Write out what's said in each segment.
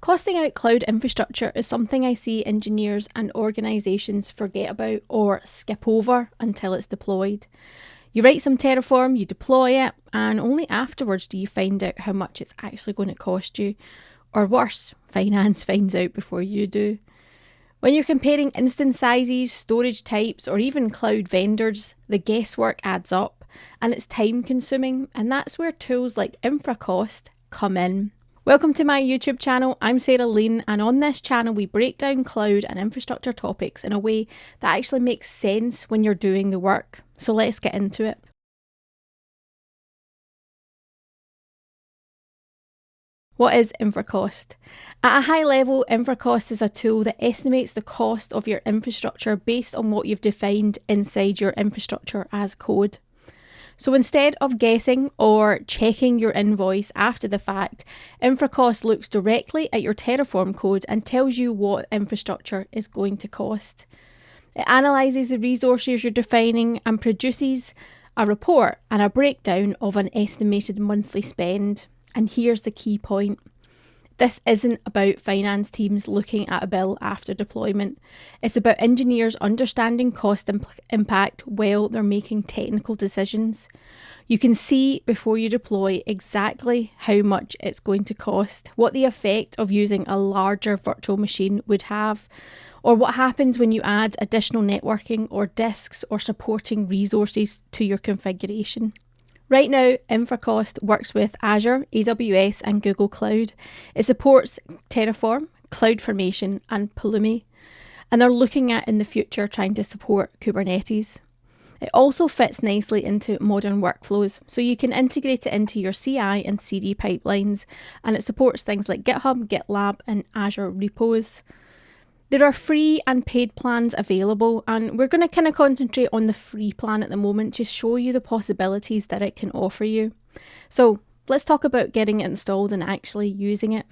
Costing out cloud infrastructure is something I see engineers and organisations forget about or skip over until it's deployed. You write some Terraform, you deploy it, and only afterwards do you find out how much it's actually going to cost you. Or worse, finance finds out before you do. When you're comparing instance sizes, storage types, or even cloud vendors, the guesswork adds up and it's time consuming, and that's where tools like Infracost come in. Welcome to my YouTube channel. I'm Sarah Lane, and on this channel we break down cloud and infrastructure topics in a way that actually makes sense when you're doing the work. So let's get into it. What is Infracost? At a high level, Infracost is a tool that estimates the cost of your infrastructure based on what you've defined inside your infrastructure as code. So instead of guessing or checking your invoice after the fact, Infracost looks directly at your Terraform code and tells you what infrastructure is going to cost. It analyses the resources you're defining and produces a report and a breakdown of an estimated monthly spend. And here's the key point. This isn't about finance teams looking at a bill after deployment. It's about engineers understanding cost impact while they're making technical decisions. You can see before you deploy exactly how much it's going to cost, what the effect of using a larger virtual machine would have, or what happens when you add additional networking or disks or supporting resources to your configuration. Right now, Infracost works with Azure, AWS and Google Cloud. It supports Terraform, CloudFormation and Pulumi, and they're looking at in the future trying to support Kubernetes. It also fits nicely into modern workflows, so you can integrate it into your CI and CD pipelines, and it supports things like GitHub, GitLab and Azure repos. There are free and paid plans available, and we're going to kind of concentrate on the free plan at the moment to show you the possibilities that it can offer you. So let's talk about getting it installed and actually using it.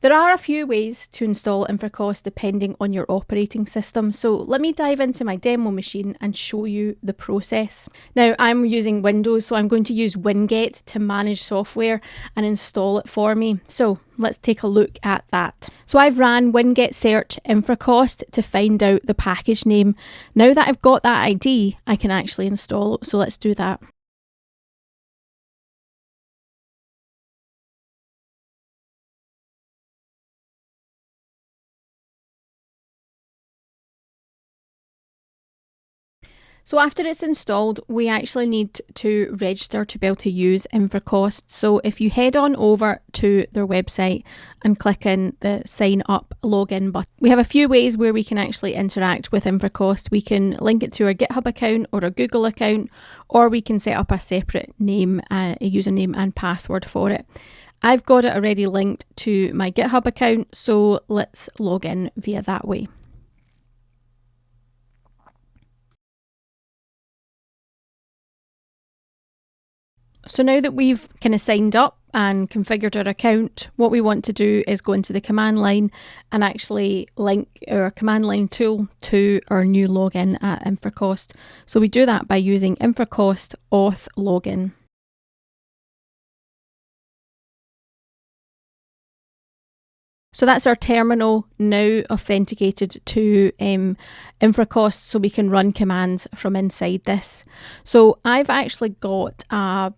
There are a few ways to install Infracost depending on your operating system, so let me dive into my demo machine and show you the process. Now I'm using Windows, so I'm going to use Winget to manage software and install it for me. So let's take a look at that. So I've ran Winget search Infracost to find out the package name. Now that I've got that ID, I can actually install it, so let's do that. So after it's installed, we actually need to register to be able to use Infracost. So if you head on over to their website and click in the sign up login button, we have a few ways where we can actually interact with Infracost. We can link it to our GitHub account or a Google account, or we can set up a separate name, a username and password for it. I've got it already linked to my GitHub account, so let's log in via that way. So now that we've kind of signed up and configured our account, what we want to do is go into the command line and actually link our command line tool to our new login at Infracost. So we do that by using Infracost auth login. So that's our terminal now authenticated to Infracost, so we can run commands from inside this. So I've actually got a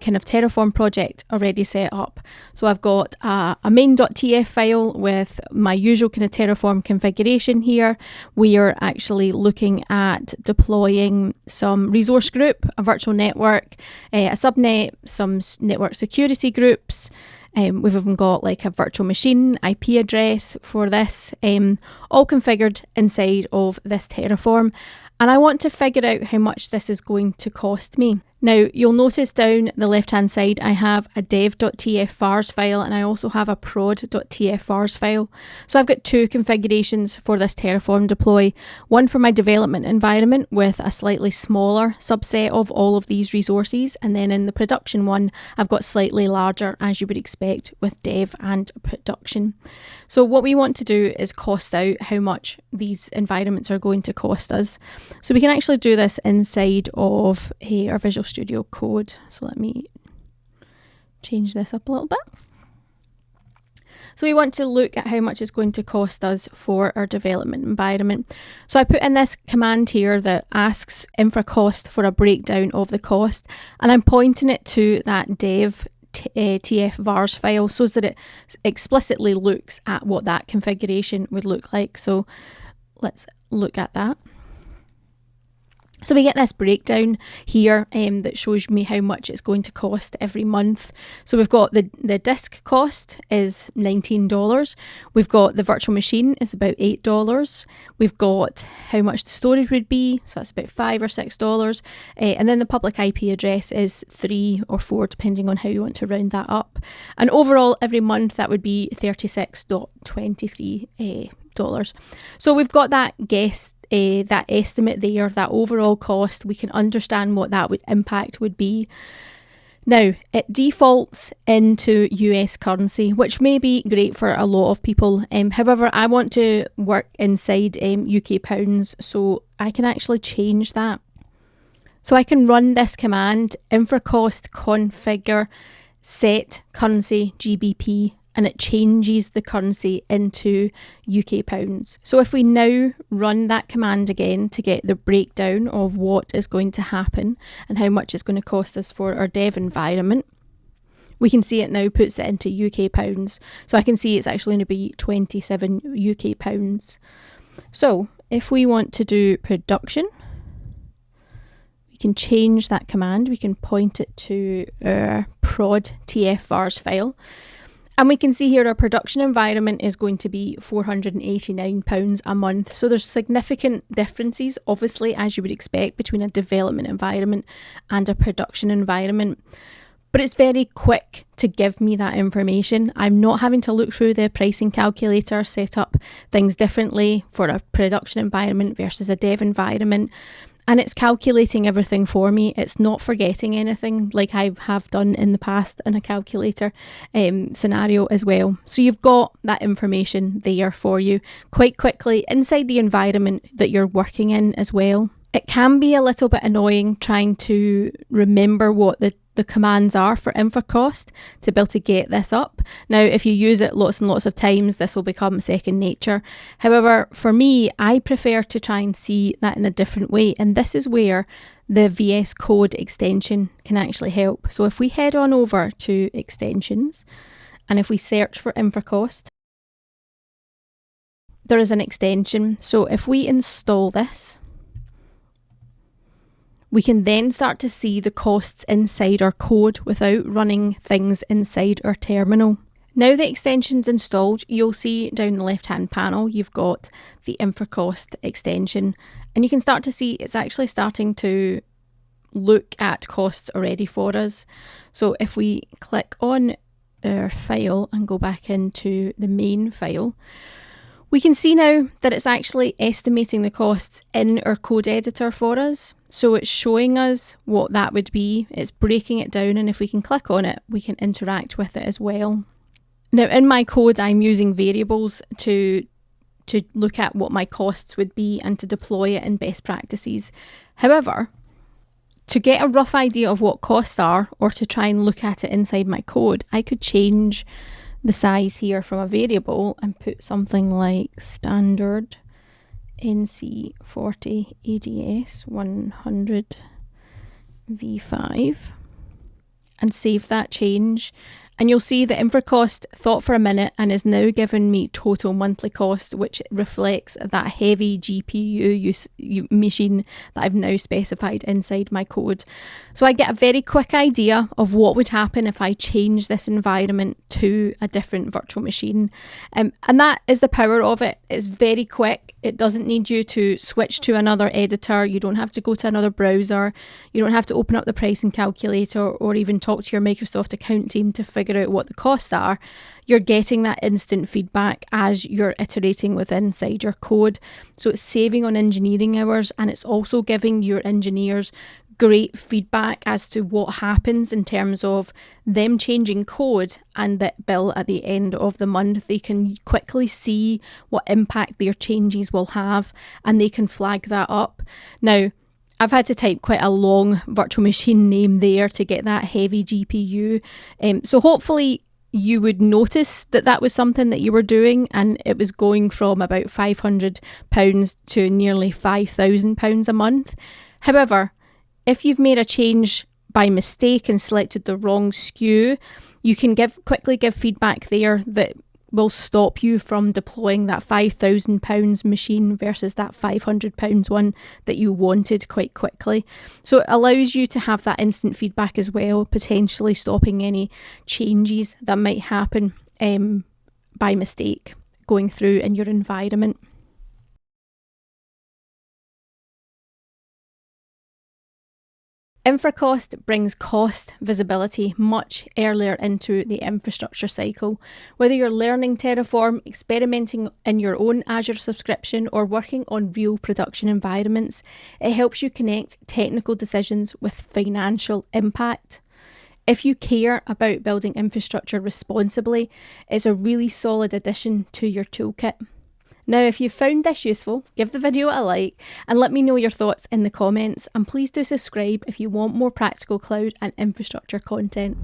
kind of Terraform project already set up. So I've got a main.tf file with my usual kind of Terraform configuration here. We are actually looking at deploying some resource group, a virtual network, a subnet, some network security groups. We've even got like a virtual machine IP address for this, all configured inside of this Terraform. And I want to figure out how much this is going to cost me. Now, you'll notice down the left-hand side, I have a dev.tf vars file and I also have a prod.tf vars file. So I've got two configurations for this Terraform deploy. One for my development environment with a slightly smaller subset of all of these resources. And then in the production one, I've got slightly larger, as you would expect with dev and production. So what we want to do is cost out how much these environments are going to cost us. So we can actually do this inside of our Visual Studio Code. So let me change this up a little bit. So we want to look at how much it's going to cost us for our development environment. So I put in this command here that asks Infracost for a breakdown of the cost, and I'm pointing it to that dev tf vars file so that it explicitly looks at what that configuration would look like. So let's look at that. So we get this breakdown here that shows me how much it's going to cost every month. So we've got the disk cost is $19. We've got the virtual machine is about $8. We've got how much the storage would be, so that's about $5 or $6. And then the public IP address is $3 or $4, depending on how you want to round that up. And overall, every month that would be $36.23. So we've got that that estimate there, that overall cost. We can understand what that impact would be. Now, it defaults into US currency, which may be great for a lot of people. However, I want to work inside UK pounds, so I can actually change that. So I can run this command, Infracost configure set currency GBP, and it changes the currency into UK pounds. So if we now run that command again to get the breakdown of what is going to happen and how much it's going to cost us for our dev environment, we can see it now puts it into UK pounds. So I can see it's actually going to be 27 UK pounds. So if we want to do production, we can change that command. We can point it to our prod tf-vars file. And we can see here our production environment is going to be £489 a month. So there's significant differences, obviously, as you would expect, between a development environment and a production environment. But it's very quick to give me that information. I'm not having to look through the pricing calculator, set up things differently for a production environment versus a dev environment. And it's calculating everything for me. It's not forgetting anything like I have done in the past in a calculator scenario as well. So you've got that information there for you quite quickly inside the environment that you're working in as well. It can be a little bit annoying trying to remember what the commands are for Infracost to be able to get this up. Now, if you use it lots and lots of times, this will become second nature. However, for me, I prefer to try and see that in a different way. And this is where the VS Code extension can actually help. So if we head on over to extensions, and if we search for Infracost, there is an extension. So if we install this, we can then start to see the costs inside our code without running things inside our terminal. Now the extension's installed, you'll see down the left-hand panel, you've got the Infracost extension, and you can start to see it's actually starting to look at costs already for us. So if we click on our file and go back into the main file, we can see now that it's actually estimating the costs in our code editor for us. So it's showing us what that would be. It's breaking it down, and if we can click on it, we can interact with it as well. Now in my code, I'm using variables to look at what my costs would be and to deploy it in best practices. However, to get a rough idea of what costs are, or to try and look at it inside my code, I could change the size here from a variable and put something like standard NC40 ADS 100 V5 and save that change. And you'll see that Infracost thought for a minute and is now giving me total monthly cost, which reflects that heavy GPU machine that I've now specified inside my code. So I get a very quick idea of what would happen if I change this environment to a different virtual machine. And that is the power of it. It's very quick. It doesn't need you to switch to another editor. You don't have to go to another browser. You don't have to open up the pricing calculator or even talk to your Microsoft account team to figure out what the costs are. You're getting that instant feedback as you're iterating within inside your code. So it's saving on engineering hours, and it's also giving your engineers great feedback as to what happens in terms of them changing code and that bill at the end of the month. They can quickly see what impact their changes will have, and they can flag that up. Now, I've had to type quite a long virtual machine name there to get that heavy GPU. So hopefully you would notice that that was something that you were doing, and it was going from about £500 to nearly £5,000 a month. However, if you've made a change by mistake and selected the wrong SKU, you can quickly give feedback there that will stop you from deploying that £5,000 machine versus that £500 one that you wanted quite quickly. So it allows you to have that instant feedback as well, potentially stopping any changes that might happen by mistake going through in your environment. Infracost brings cost visibility much earlier into the infrastructure cycle. Whether you're learning Terraform, experimenting in your own Azure subscription, or working on real production environments, it helps you connect technical decisions with financial impact. If you care about building infrastructure responsibly, it's a really solid addition to your toolkit. Now, if you found this useful, give the video a like and let me know your thoughts in the comments, and please do subscribe if you want more practical cloud and infrastructure content.